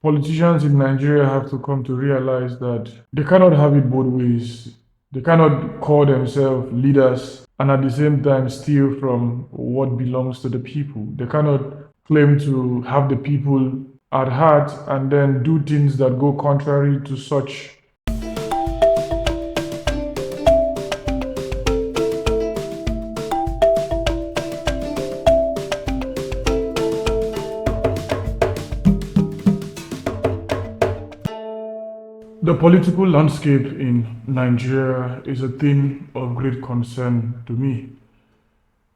Politicians in Nigeria have to come to realize that they cannot have it both ways. They cannot call themselves leaders and at the same time steal from what belongs to the people. They cannot claim to have the people at heart and then do things that go contrary to such. The political landscape in Nigeria is a thing of great concern to me.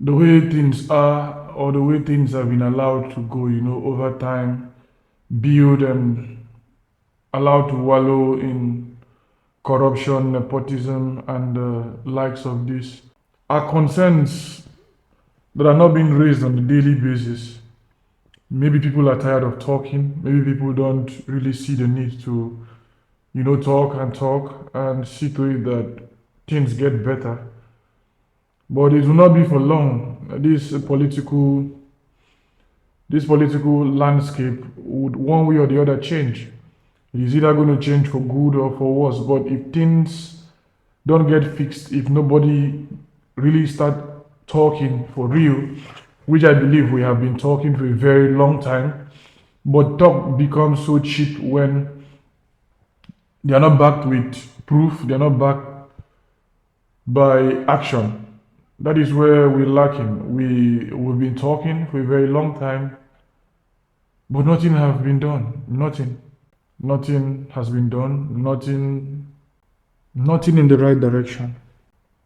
The way things are, or the way things have been allowed to go, over time, build and allowed to wallow in corruption, nepotism, and the likes of this, are concerns that are not being raised on a daily basis. Maybe people are tired of talking, maybe people don't really see the need to talk and see to it that things get better. But it will not be for long. This political landscape would one way or the other change. It is either going to change for good or for worse. But if things don't get fixed, if nobody really start talking for real, which I believe we have been talking for a very long time, but talk becomes so cheap when they are not backed with proof, they are not backed by action. That is where we're lacking. We've been talking for a very long time, but nothing has been done. Nothing has been done. Nothing in the right direction.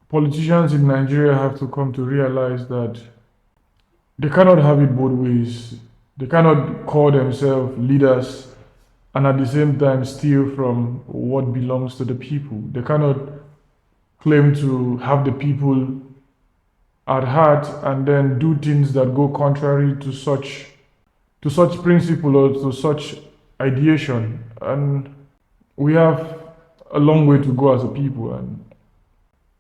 Politicians in Nigeria have to come to realize that they cannot have it both ways. They cannot call themselves leaders and at the same time steal from what belongs to the people. They cannot claim to have the people at heart and then do things that go contrary to such principle or to such ideation. And we have a long way to go as a people, and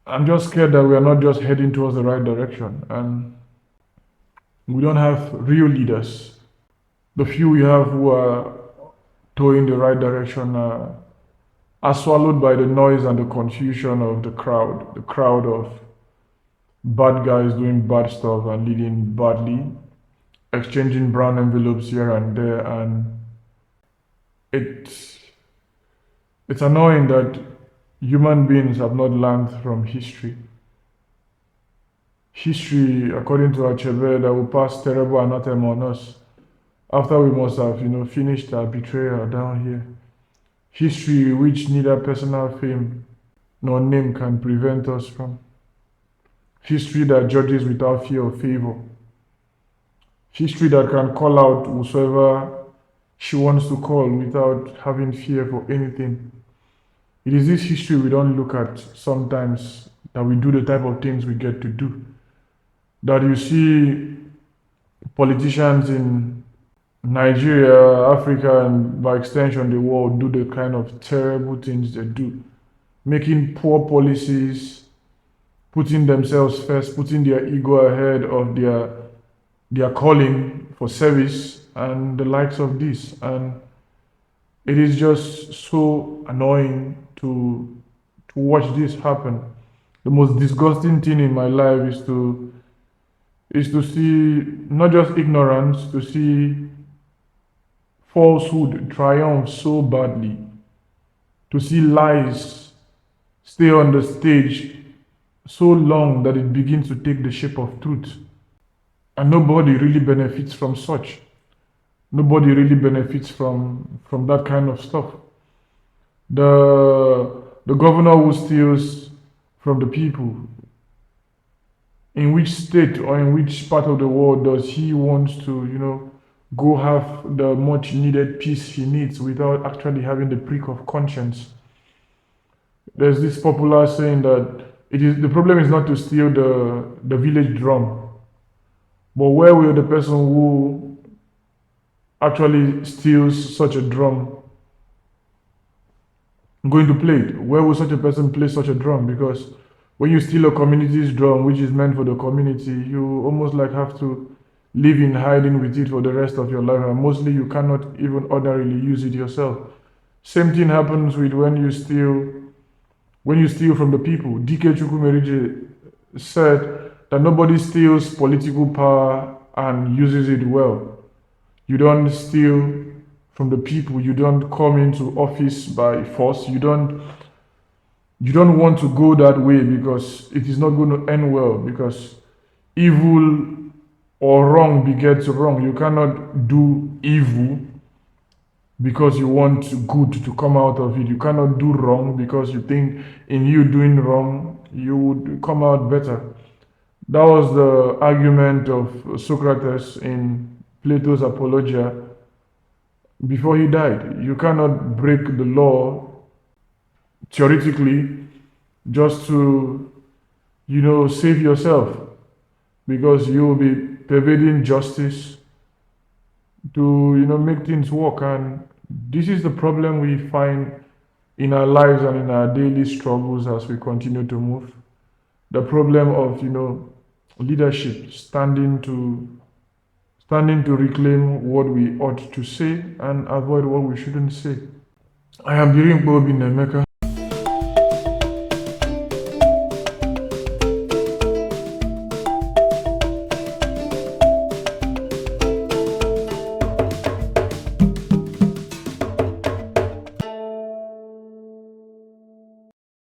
I'm just scared that we are not just heading towards the right direction, and we don't have real leaders. The few we have who are towing the right direction are swallowed by the noise and the confusion of the crowd of bad guys doing bad stuff and leading badly, exchanging brown envelopes here and there, and it's annoying that human beings have not learned from history. History, according to Achebe, that will pass terrible anathema on us after we must have, finished our betrayal down here. History which neither personal fame nor name can prevent us from. History that judges without fear of favor. History that can call out whosoever she wants to call without having fear for anything. It is this history we don't look at sometimes, that we do the type of things we get to do. That you see politicians in Nigeria, Africa, and by extension the world do the kind of terrible things they do. Making poor policies, putting themselves first, putting their ego ahead of their calling for service and the likes of this. And it is just so annoying to watch this happen. The most disgusting thing in my life is to see not just ignorance, to see falsehood triumph so badly, to see lies stay on the stage so long that it begins to take the shape of truth. And nobody really benefits from such. Nobody really benefits from that kind of stuff. The governor who steals from the people, in which state or in which part of the world does he want to, go have the much needed peace he needs without actually having the prick of conscience? There's this popular saying that the problem is not to steal the village drum, but where will the person who actually steals such a drum going to play it? Where will such a person play such a drum? Because when you steal a community's drum, which is meant for the community, you almost like have to live in hiding with it for the rest of your life, and mostly you cannot even ordinarily use it yourself. Same thing happens with when you steal from the people. Dike Chukwumerije said that nobody steals political power and uses it well. You don't steal from the people. You don't come into office by force. You don't want to go that way, because it is not going to end well, because evil or wrong begets wrong. You cannot do evil because you want good to come out of it. You cannot do wrong because you think in you doing wrong you would come out better. That was the argument of Socrates in Plato's Apologia before he died. You cannot break the law theoretically just to, save yourself, because you will be pervading justice to, make things work. And this is the problem we find in our lives and in our daily struggles as we continue to move. The problem of, leadership standing to reclaim what we ought to say and avoid what we shouldn't say. I am Biringkpa.